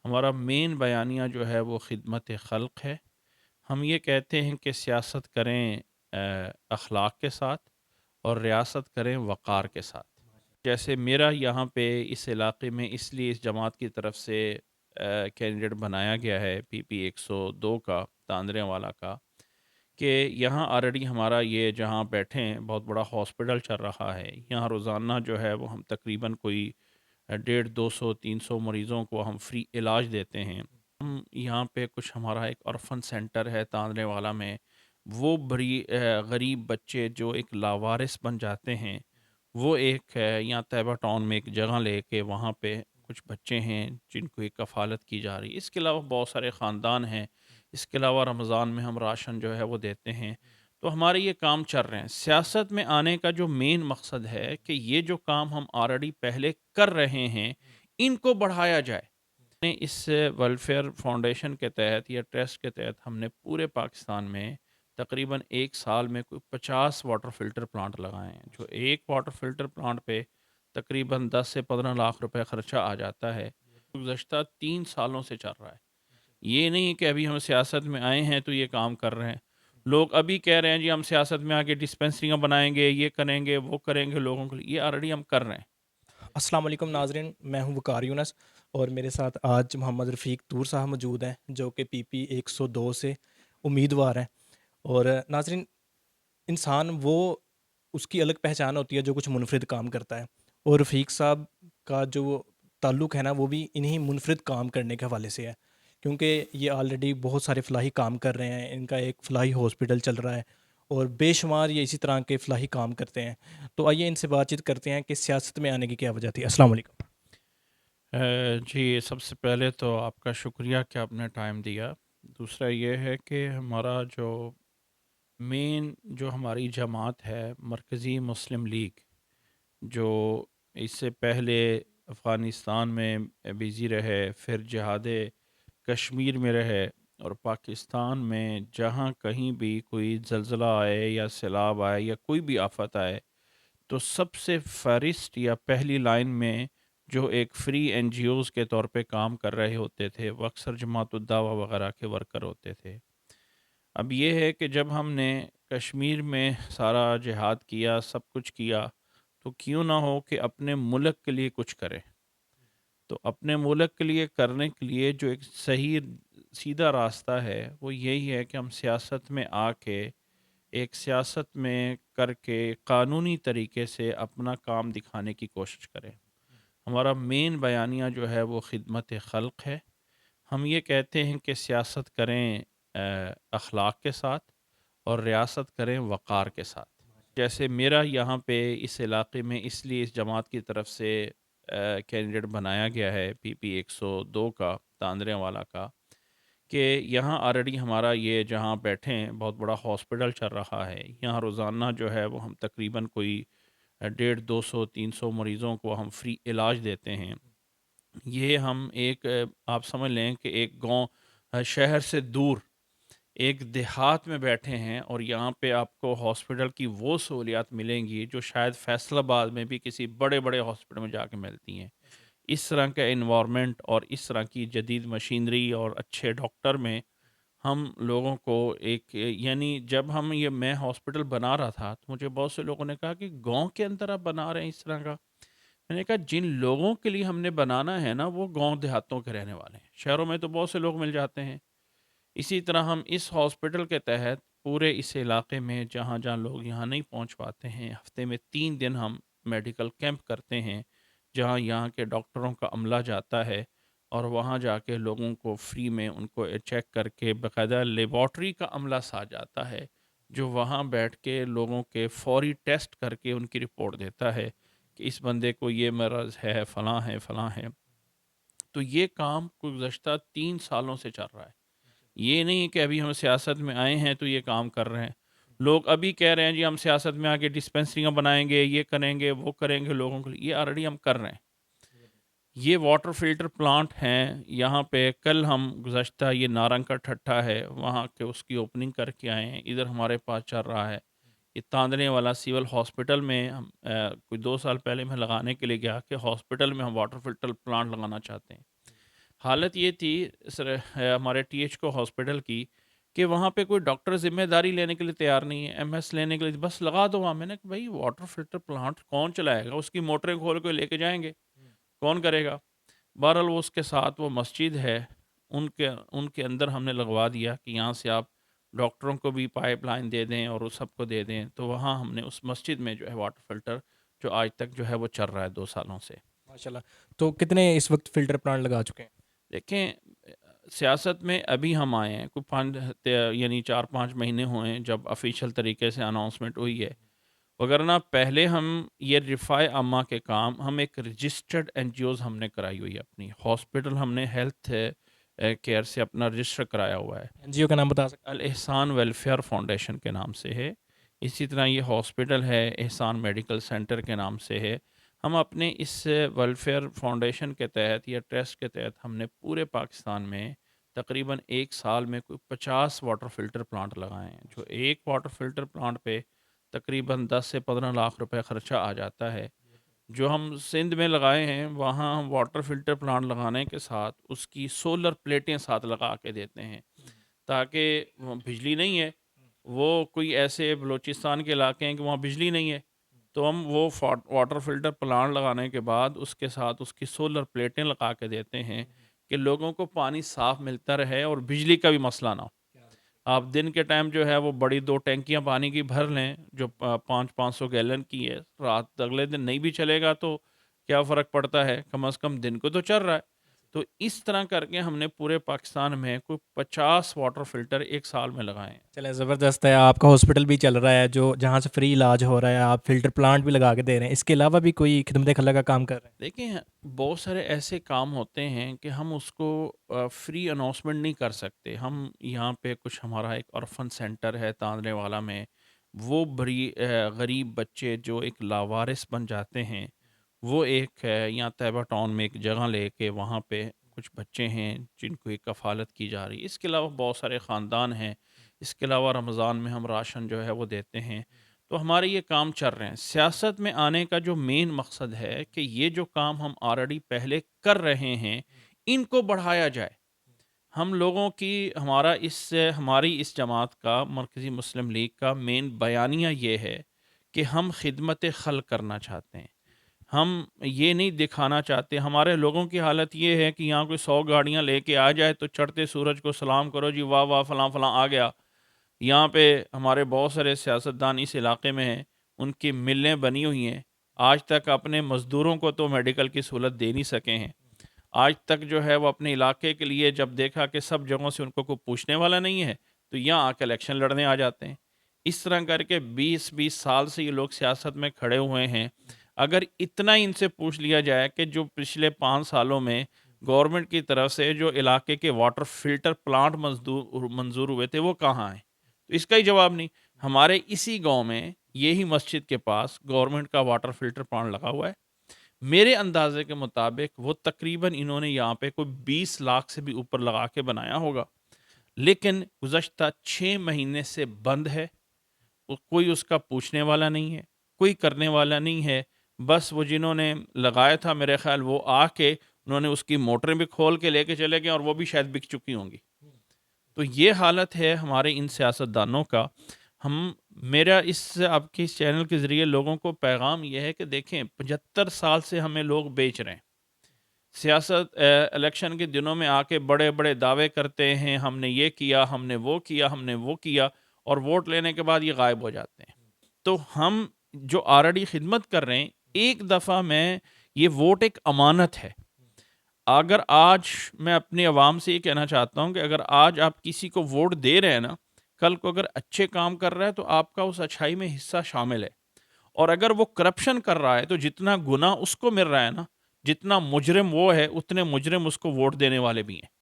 ہمارا مین بیانیہ جو ہے وہ خدمت خلق ہے۔ ہم یہ کہتے ہیں کہ سیاست کریں اخلاق کے ساتھ اور ریاست کریں وقار کے ساتھ۔ جیسے میرا یہاں پہ اس علاقے میں اس لیے اس جماعت کی طرف سے کینڈیڈیٹ بنایا گیا ہے PP 102 کا، تاندرے والا کا، کہ یہاں آلریڈی ہمارا یہ جہاں بیٹھے ہیں بہت بڑا ہاسپٹل چل رہا ہے۔ یہاں روزانہ جو ہے وہ ہم تقریباً کوئی 150 200 300 مریضوں کو ہم فری علاج دیتے ہیں۔ ہم یہاں پہ کچھ ہمارا ایک orphan سینٹر ہے تاندرے والا میں، وہ بڑی غریب بچے جو ایک لاوارث بن جاتے ہیں، وہ ایک ہے یہاں طیبہ ٹاؤن میں ایک جگہ لے کے وہاں پہ کچھ بچے ہیں جن کو ایک کفالت کی جا رہی ہے۔ اس کے علاوہ بہت سارے خاندان ہیں، اس کے علاوہ رمضان میں ہم راشن جو ہے وہ دیتے ہیں۔ تو ہمارے یہ کام چل رہے ہیں۔ سیاست میں آنے کا جو مین مقصد ہے کہ یہ جو کام ہم آلریڈی پہلے کر رہے ہیں ان کو بڑھایا جائے۔ اس ویلفیئر فاؤنڈیشن کے تحت یا ٹرسٹ کے تحت ہم نے پورے پاکستان میں تقریباً ایک سال میں کوئی 50 واٹر فلٹر پلانٹ لگائے ہیں، جو ایک واٹر فلٹر پلانٹ پہ تقریباً 10 سے 15 لاکھ روپے خرچہ آ جاتا ہے۔ گزشتہ 3 سالوں سے چل رہا ہے۔ یہ نہیں کہ ابھی ہم سیاست میں آئے ہیں تو یہ کام کر رہے ہیں۔ لوگ ابھی کہہ رہے ہیں جی ہم سیاست میں آگے ڈسپینسریاں بنائیں گے، یہ کریں گے، وہ کریں گے لوگوں کے لیے، یہ آلریڈی ہم کر رہے ہیں۔ السلام علیکم ناظرین، میں ہوں وقار یونس اور میرے ساتھ آج محمد رفیق طور صاحب موجود ہیں جو کہ PP 102 سے امیدوار ہیں۔ اور ناظرین، انسان وہ اس کی الگ پہچان ہوتی ہے جو کچھ منفرد کام کرتا ہے، اور رفیق صاحب کا جو تعلق ہے نا وہ بھی انہی منفرد کام کرنے کے حوالے سے ہے، کیونکہ یہ آلریڈی بہت سارے فلاحی کام کر رہے ہیں۔ ان کا ایک فلاحی ہاسپٹل چل رہا ہے اور بے شمار یہ اسی طرح کے فلاحی کام کرتے ہیں۔ تو آئیے ان سے بات چیت کرتے ہیں کہ سیاست میں آنے کی کیا وجہ تھی۔ السلام علیکم۔ جی سب سے پہلے تو آپ کا شکریہ کہ آپ نے ٹائم دیا۔ دوسرا یہ ہے کہ ہمارا جو مین جو ہماری جماعت ہے مرکزی مسلم لیگ، جو اس سے پہلے افغانستان میں بزی رہے، پھر جہاد کشمیر میں رہے، اور پاکستان میں جہاں کہیں بھی کوئی زلزلہ آئے یا سیلاب آئے یا کوئی بھی آفت آئے تو سب سے فہرست یا پہلی لائن میں جو ایک فری NGOs کے طور پہ کام کر رہے ہوتے تھے وہ اکثر جماعت الدعوہ وغیرہ کے ورکر ہوتے تھے۔ اب یہ ہے کہ جب ہم نے کشمیر میں سارا جہاد کیا، سب کچھ کیا، تو کیوں نہ ہو کہ اپنے ملک کے لیے کچھ کریں۔ تو اپنے ملک کے لیے کرنے کے لیے جو ایک صحیح سیدھا راستہ ہے وہ یہی ہے کہ ہم سیاست میں آ کے ایک سیاست میں کر کے قانونی طریقے سے اپنا کام دکھانے کی کوشش کریں۔ ہمارا مین بیانیہ جو ہے وہ خدمت خلق ہے۔ ہم یہ کہتے ہیں کہ سیاست کریں اخلاق کے ساتھ اور ریاست کریں وقار کے ساتھ۔ جیسے میرا یہاں پہ اس علاقے میں اس لیے اس جماعت کی طرف سے کینڈیڈیٹ بنایا گیا ہے PP 102 کا، تاندرے والا کا، کہ یہاں آلریڈی ہمارا یہ جہاں بیٹھے ہیں بہت بڑا ہاسپٹل چل رہا ہے۔ یہاں روزانہ جو ہے وہ ہم تقریباً کوئی 150 200 300 مریضوں کو ہم فری علاج دیتے ہیں۔ یہ ہم ایک آپ سمجھ لیں کہ ایک گاؤں شہر سے دور ایک دیہات میں بیٹھے ہیں، اور یہاں پہ آپ کو ہاسپٹل کی وہ سہولیات ملیں گی جو شاید فیصل آباد میں بھی کسی بڑے بڑے ہاسپٹل میں جا کے ملتی ہیں۔ اس طرح کا انوائرمنٹ اور اس طرح کی جدید مشینری اور اچھے ڈاکٹر میں ہم لوگوں کو ایک یعنی جب ہم یہ میں ہاسپٹل بنا رہا تھا تو مجھے بہت سے لوگوں نے کہا کہ گاؤں کے اندر آپ بنا رہے ہیں اس طرح کا۔ میں نے کہا جن لوگوں کے لیے ہم نے بنانا ہے نا وہ گاؤں دیہاتوں کے رہنے والے ہیں، شہروں میں تو بہت سے لوگ مل جاتے ہیں۔ اسی طرح ہم اس ہاسپٹل کے تحت پورے اس علاقے میں جہاں جہاں لوگ یہاں نہیں پہنچ پاتے ہیں، ہفتے میں 3 دن ہم میڈیکل کیمپ کرتے ہیں، جہاں یہاں کے ڈاکٹروں کا عملہ جاتا ہے اور وہاں جا کے لوگوں کو فری میں ان کو چیک کر کے باقاعدہ لیبارٹری کا عملہ ساتھ جاتا ہے، جو وہاں بیٹھ کے لوگوں کے فوری ٹیسٹ کر کے ان کی رپورٹ دیتا ہے کہ اس بندے کو یہ مرض ہے، فلاں ہے، فلاں ہے۔ تو یہ کام گزشتہ 3 سالوں سے چل رہا ہے۔ یہ نہیں کہ ابھی ہم سیاست میں آئے ہیں تو یہ کام کر رہے ہیں۔ لوگ ابھی کہہ رہے ہیں جی ہم سیاست میں آگے ڈسپینسریاں بنائیں گے، یہ کریں گے، وہ کریں گے لوگوں کے لیے، یہ آلریڈی ہم کر رہے ہیں۔ یہ واٹر فلٹر پلانٹ ہیں یہاں پہ، کل ہم گزشتہ یہ نارنگ کا ٹھٹھا ہے وہاں کے اس کی اوپننگ کر کے آئے ہیں، ادھر ہمارے پاس چل رہا ہے یہ تاندرے والا سیول ہاسپٹل میں ہم کوئی 2 سال پہلے میں لگانے کے لیے گیا کہ ہاسپٹل میں ہم واٹر فلٹر پلانٹ لگانا چاہتے ہیں۔ حالت یہ تھی سر ہمارے ٹی ایچ کو ہاسپٹل کی کہ وہاں پہ کوئی ڈاکٹر ذمہ داری لینے کے لیے تیار نہیں ہے، ایم ایس لینے کے لیے بس لگا دو وہاں۔ میں نے کہا بھائی واٹر فلٹر پلانٹ کون چلائے گا؟ اس کی موٹریں کھول کے لے کے جائیں گے، کون کرے گا؟ بہرحال وہ اس کے ساتھ وہ مسجد ہے، ان کے اندر ہم نے لگوا دیا کہ یہاں سے آپ ڈاکٹروں کو بھی پائپ لائن دے دیں اور اس سب کو دے دیں، تو وہاں ہم نے اس مسجد میں جو ہے واٹر فلٹر جو آج تک جو ہے وہ چل رہا ہے 2 سالوں سے۔ ماشاء اللہ، تو کتنے اس وقت فلٹر پلانٹ لگا چکے ہیں؟ دیکھیں سیاست میں ابھی ہم آئے ہیں کوئی یعنی 4-5 مہینے ہوئے ہیں جب آفیشیل طریقے سے اناؤنسمنٹ ہوئی ہے، وگرنہ پہلے ہم یہ رفاع عامہ کے کام ہم ایک رجسٹرڈ این جی اوز ہم نے کرائی ہوئی ہے، اپنی ہاسپٹل ہم نے ہیلتھ کیئر سے اپنا رجسٹر کرایا ہوا ہے، این جی او کا نام بتا سکتے الاحسان ویلفیئر فاؤنڈیشن کے نام سے ہے۔ اسی طرح یہ ہاسپٹل ہے احسان میڈیکل سینٹر کے نام سے ہے۔ ہم اپنے اس ویلفیئر فاؤنڈیشن کے تحت یا ٹرسٹ کے تحت ہم نے پورے پاکستان میں تقریباً 1 سال میں کوئی 50 واٹر فلٹر پلانٹ لگائے ہیں، جو ایک واٹر فلٹر پلانٹ پہ تقریباً 10 سے 15 لاکھ روپے خرچہ آ جاتا ہے۔ جو ہم سندھ میں لگائے ہیں وہاں ہم واٹر فلٹر پلانٹ لگانے کے ساتھ اس کی سولر پلیٹیں ساتھ لگا کے دیتے ہیں، تاکہ وہ بجلی نہیں ہے، وہ کوئی ایسے بلوچستان کے علاقے ہیں کہ وہاں بجلی نہیں ہے، تو ہم وہ واٹر فلٹر پلانٹ لگانے کے بعد اس کے ساتھ اس کی سولر پلیٹیں لگا کے دیتے ہیں کہ لوگوں کو پانی صاف ملتا رہے اور بجلی کا بھی مسئلہ نہ ہو۔ آپ دن کے ٹائم جو ہے وہ بڑی 2 ٹینکیاں پانی کی بھر لیں جو 500 500 گیلن کی ہے، رات اگلے دن نہیں بھی چلے گا تو کیا فرق پڑتا ہے، کم از کم دن کو تو چل رہا ہے۔ تو اس طرح کر کے ہم نے پورے پاکستان میں کوئی 50 واٹر فلٹر 1 سال میں لگائے ہیں۔ چلیں زبردست ہے، آپ کا ہاسپٹل بھی چل رہا ہے جو جہاں سے فری علاج ہو رہا ہے، آپ فلٹر پلانٹ بھی لگا کے دے رہے ہیں، اس کے علاوہ بھی کوئی خدمت خلا کا کام کر رہے ہیں؟ دیکھیں بہت سارے ایسے کام ہوتے ہیں کہ ہم اس کو فری اناؤنسمنٹ نہیں کر سکتے۔ ہم یہاں پہ کچھ ہمارا ایک orphan سینٹر ہے تاندرے والا میں، وہ بڑی غریب بچے جو ایک لاوارث بن جاتے ہیں، وہ ایک ہے یہاں طیبہ ٹاؤن میں ایک جگہ لے کے وہاں پہ کچھ بچے ہیں جن کو ایک کفالت کی جا رہی ہے۔ اس کے علاوہ بہت سارے خاندان ہیں، اس کے علاوہ رمضان میں ہم راشن جو ہے وہ دیتے ہیں، تو ہمارے یہ کام چل رہے ہیں۔ سیاست میں آنے کا جو مین مقصد ہے کہ یہ جو کام ہم آلریڈی پہلے کر رہے ہیں ان کو بڑھایا جائے۔ ہم لوگوں کی ہماری اس جماعت کا مرکزی مسلم لیگ کا مین بیانیہ یہ ہے کہ ہم خدمت خلق کرنا چاہتے ہیں، ہم یہ نہیں دکھانا چاہتے۔ ہمارے لوگوں کی حالت یہ ہے کہ یہاں کوئی 100 گاڑیاں لے کے آ جائے تو چڑھتے سورج کو سلام کرو جی واہ واہ فلاں فلاں آ گیا۔ یہاں پہ ہمارے بہت سارے سیاستدان اس علاقے میں ہیں، ان کی ملیں بنی ہوئی ہیں، آج تک اپنے مزدوروں کو تو میڈیکل کی سہولت دے نہیں سکے ہیں۔ آج تک جو ہے وہ اپنے علاقے کے لیے جب دیکھا کہ سب جگہوں سے ان کو کوئی پوچھنے والا نہیں ہے تو یہاں آ کے الیکشن لڑنے آ جاتے ہیں۔ اس طرح کر کے 20 سال سے یہ لوگ سیاست میں کھڑے ہوئے ہیں۔ اگر اتنا ان سے پوچھ لیا جائے کہ جو پچھلے 5 سالوں میں گورنمنٹ کی طرف سے جو علاقے کے واٹر فلٹر پلانٹ منظور ہوئے تھے وہ کہاں ہیں، تو اس کا ہی جواب نہیں۔ ہمارے اسی گاؤں میں یہی مسجد کے پاس گورنمنٹ کا واٹر فلٹر پلانٹ لگا ہوا ہے، میرے اندازے کے مطابق وہ تقریباً انہوں نے یہاں پہ کوئی 20 لاکھ سے بھی اوپر لگا کے بنایا ہوگا، لیکن گزشتہ 6 مہینے سے بند ہے، کوئی اس کا پوچھنے والا نہیں ہے، کوئی کرنے والا نہیں ہے۔ بس وہ جنہوں نے لگایا تھا میرے خیال وہ آ کے انہوں نے اس کی موٹریں بھی کھول کے لے کے چلے گئے اور وہ بھی شاید بک چکی ہوں گی۔ تو یہ حالت ہے ہمارے ان سیاستدانوں کا۔ میرا اس آپ کے اس چینل کے ذریعے لوگوں کو پیغام یہ ہے کہ دیکھیں 75 سال سے ہمیں لوگ بیچ رہے ہیں، سیاست الیکشن کے دنوں میں آ کے بڑے بڑے دعوے کرتے ہیں، ہم نے یہ کیا، ہم نے وہ کیا، ہم نے وہ کیا، اور ووٹ لینے کے بعد یہ غائب ہو جاتے ہیں۔ تو ہم جو آلریڈی خدمت کر رہے ہیں، ایک دفعہ میں یہ ووٹ ایک امانت ہے۔ اگر آج میں اپنی عوام سے یہ کہنا چاہتا ہوں کہ اگر آج آپ کسی کو ووٹ دے رہے ہیں نا، کل کو اگر اچھے کام کر رہا ہے تو آپ کا اس اچھائی میں حصہ شامل ہے، اور اگر وہ کرپشن کر رہا ہے تو جتنا گناہ اس کو مل رہا ہے نا، جتنا مجرم وہ ہے اتنے مجرم اس کو ووٹ دینے والے بھی ہیں۔